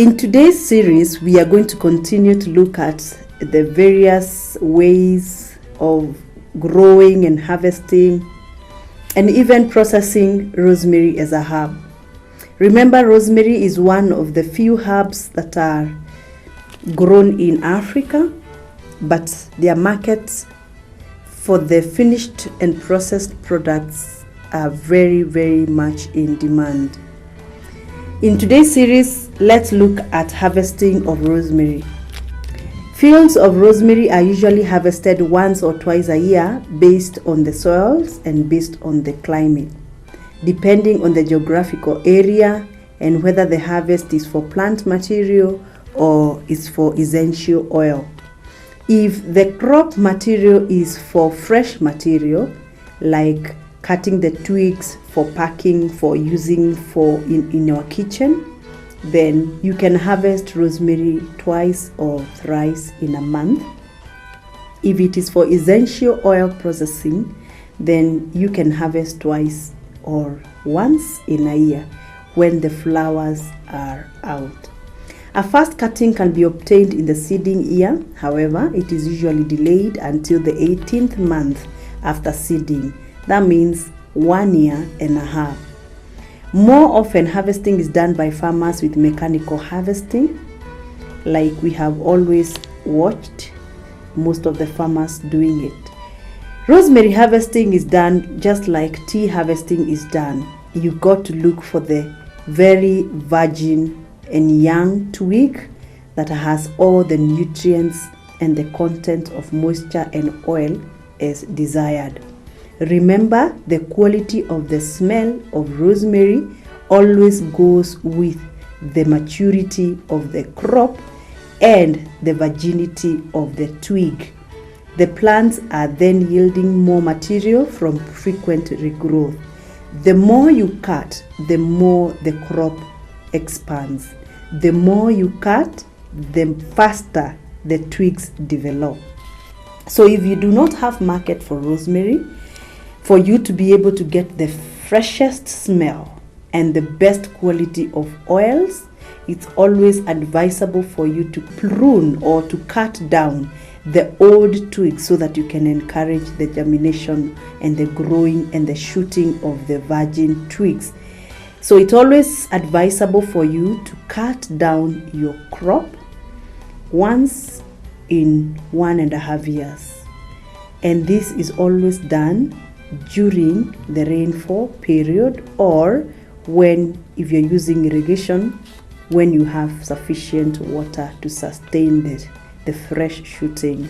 In today's series, we are going to continue to look at the various ways of growing and harvesting and even processing rosemary as a herb. Remember, rosemary is one of the few herbs that are grown in Africa, but their markets for the finished and processed products are very, very much in demand. In today's series, let's look at harvesting of rosemary. Fields of rosemary are usually harvested once or twice a year based on the soils and based on the climate, depending on the geographical area and whether the harvest is for plant material or is for essential oil. If the crop material is for fresh material, like cutting the twigs for packing, for using in your kitchen, then you can harvest rosemary twice or thrice in a month. If it is for essential oil processing, then you can harvest twice or once in a year when the flowers are out. A first cutting can be obtained in the seeding year. However, it is usually delayed until the 18th month after seeding. That means 1 year and a half. More often, harvesting is done by farmers with mechanical harvesting, like we have always watched most of the farmers doing it. Rosemary harvesting is done just like tea harvesting is done. You got to look for the very virgin and young twig that has all the nutrients and the content of moisture and oil as desired. Remember, the quality of the smell of rosemary always goes with the maturity of the crop and the virginity of the twig. The plants are then yielding more material from frequent regrowth. The more you cut, the more the crop expands. The more you cut, the faster the twigs develop. So if you do not have market for rosemary, for you to be able to get the freshest smell and the best quality of oils, it's always advisable for you to prune or to cut down the old twigs so that you can encourage the germination and the growing and the shooting of the virgin twigs. So it's always advisable for you to cut down your crop once in 1.5 years. And this is always done during the rainfall period, or when, if you're using irrigation, when you have sufficient water to sustain the fresh shooting.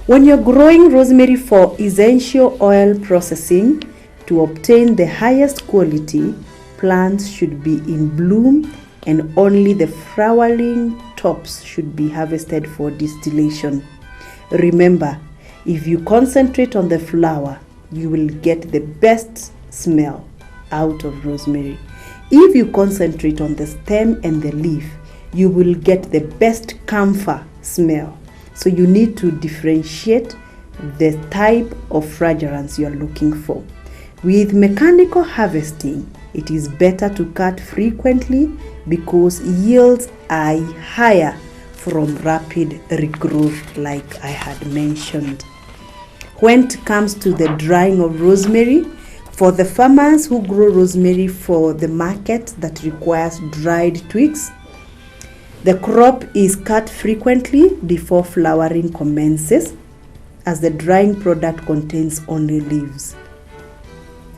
When you're growing rosemary for essential oil processing, to obtain the highest quality, plants should be in bloom and only the flowering tops should be harvested for distillation. Remember, if you concentrate on the flower, you will get the best smell out of rosemary. If you concentrate on the stem and the leaf, you will get the best camphor smell. So you need to differentiate the type of fragrance you're looking for. With mechanical harvesting, it is better to cut frequently because yields are higher from rapid regrowth, like I had mentioned. When it comes to the drying of rosemary, for the farmers who grow rosemary for the market that requires dried twigs, the crop is cut frequently before flowering commences, as the drying product contains only leaves.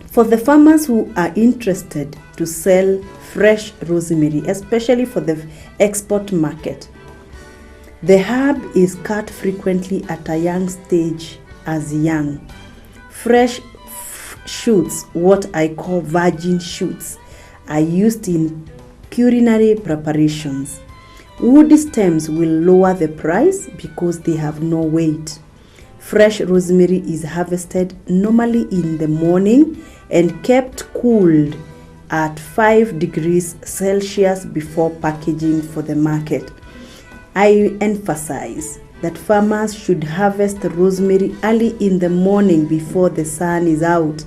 For the farmers who are interested to sell fresh rosemary, especially for the export market, the herb is cut frequently at a young stage as young. Fresh shoots, what I call virgin shoots, are used in culinary preparations. Woody stems will lower the price because they have no weight. Fresh rosemary is harvested normally in the morning and kept cooled at 5 degrees Celsius before packaging for the market. I emphasize that farmers should harvest rosemary early in the morning before the sun is out.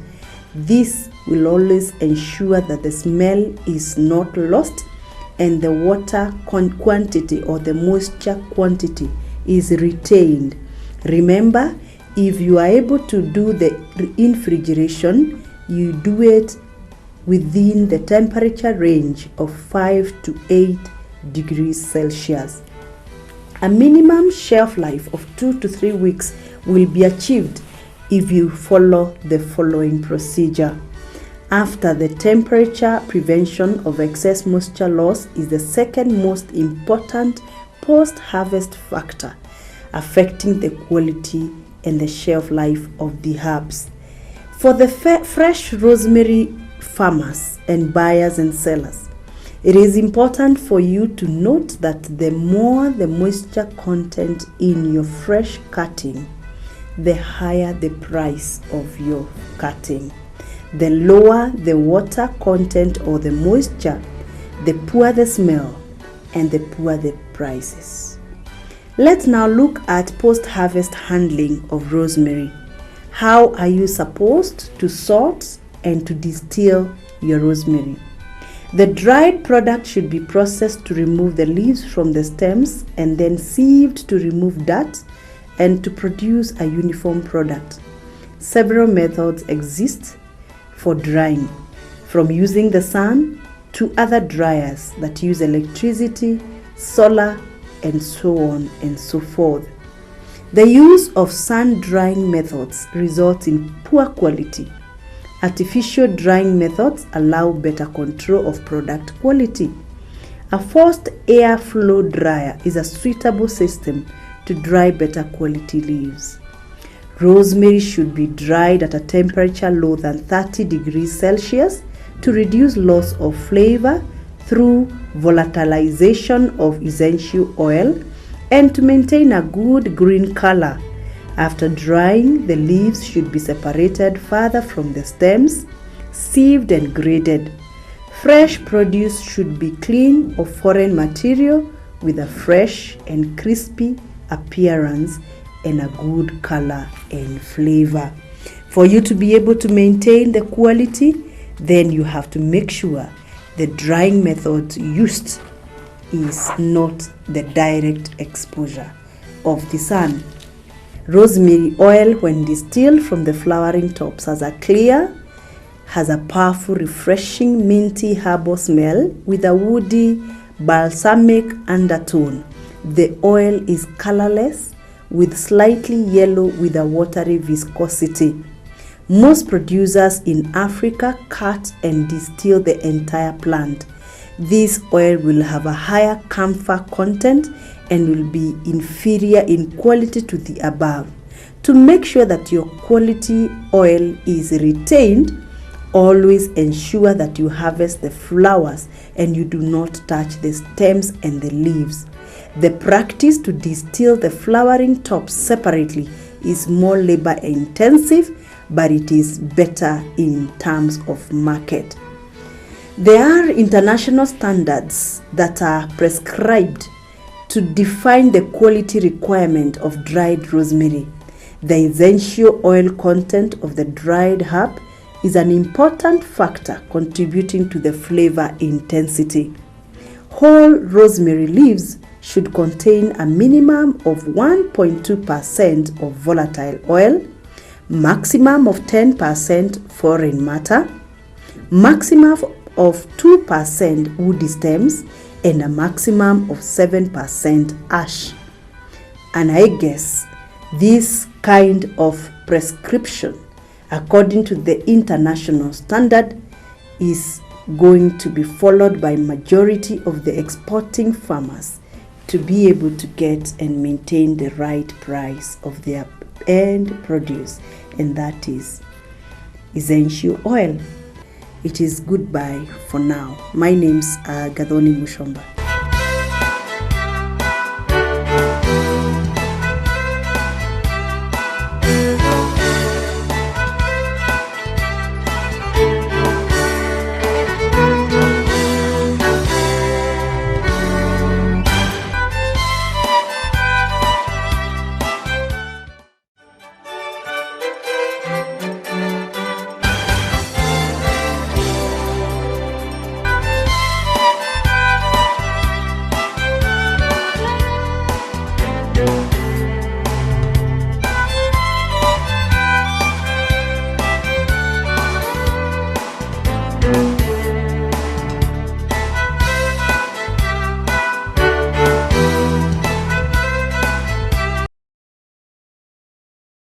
This will always ensure that the smell is not lost and the water quantity or the moisture quantity is retained. Remember, if you are able to do the refrigeration, you do it within the temperature range of 5 to 8 degrees Celsius. A minimum shelf life of 2 to 3 weeks will be achieved if you follow the following procedure. After the temperature, prevention of excess moisture loss is the second most important post-harvest factor affecting the quality and the shelf life of the herbs. For the fresh rosemary farmers and buyers and sellers, it is important for you to note that the more the moisture content in your fresh cutting, the higher the price of your cutting. The lower the water content or the moisture, the poorer the smell and the poorer the prices. Let's now look at post-harvest handling of rosemary. How are you supposed to sort and to distill your rosemary? The dried product should be processed to remove the leaves from the stems and then sieved to remove dirt and to produce a uniform product. Several methods exist for drying, from using the sun to other dryers that use electricity, solar, and so on and so forth. The use of sun drying methods results in poor quality. Artificial drying methods allow better control of product quality. A forced airflow dryer is a suitable system to dry better quality leaves. Rosemary should be dried at a temperature lower than 30 degrees Celsius to reduce loss of flavor through volatilization of essential oil and to maintain a good green color. After drying, the leaves should be separated further from the stems, sieved and graded. Fresh produce should be clean of foreign material with a fresh and crispy appearance and a good color and flavor. For you to be able to maintain the quality, then you have to make sure the drying method used is not the direct exposure of the sun. Rosemary oil, when distilled from the flowering tops, has a powerful, refreshing, minty herbal smell with a woody, balsamic undertone. The oil is colorless with slightly yellow with a watery viscosity. Most producers in Africa cut and distill the entire plant. This oil will have a higher camphor content and will be inferior in quality to the above. To make sure that your quality oil is retained, always ensure that you harvest the flowers and you do not touch the stems and the leaves. The practice to distill the flowering tops separately is more labor intensive, but it is better in terms of market. There are international standards that are prescribed to define the quality requirement of dried rosemary. The essential oil content of the dried herb is an important factor contributing to the flavor intensity. Whole rosemary leaves should contain a minimum of 1.2% of volatile oil, maximum of 10% foreign matter, maximum of 2% woody stems, and a maximum of 7% ash. And I guess this kind of prescription, according to the international standard, is going to be followed by majority of the exporting farmers to be able to get and maintain the right price of their end produce, and that is essential oil. It is goodbye for now. My name's Gathoni Mushomba.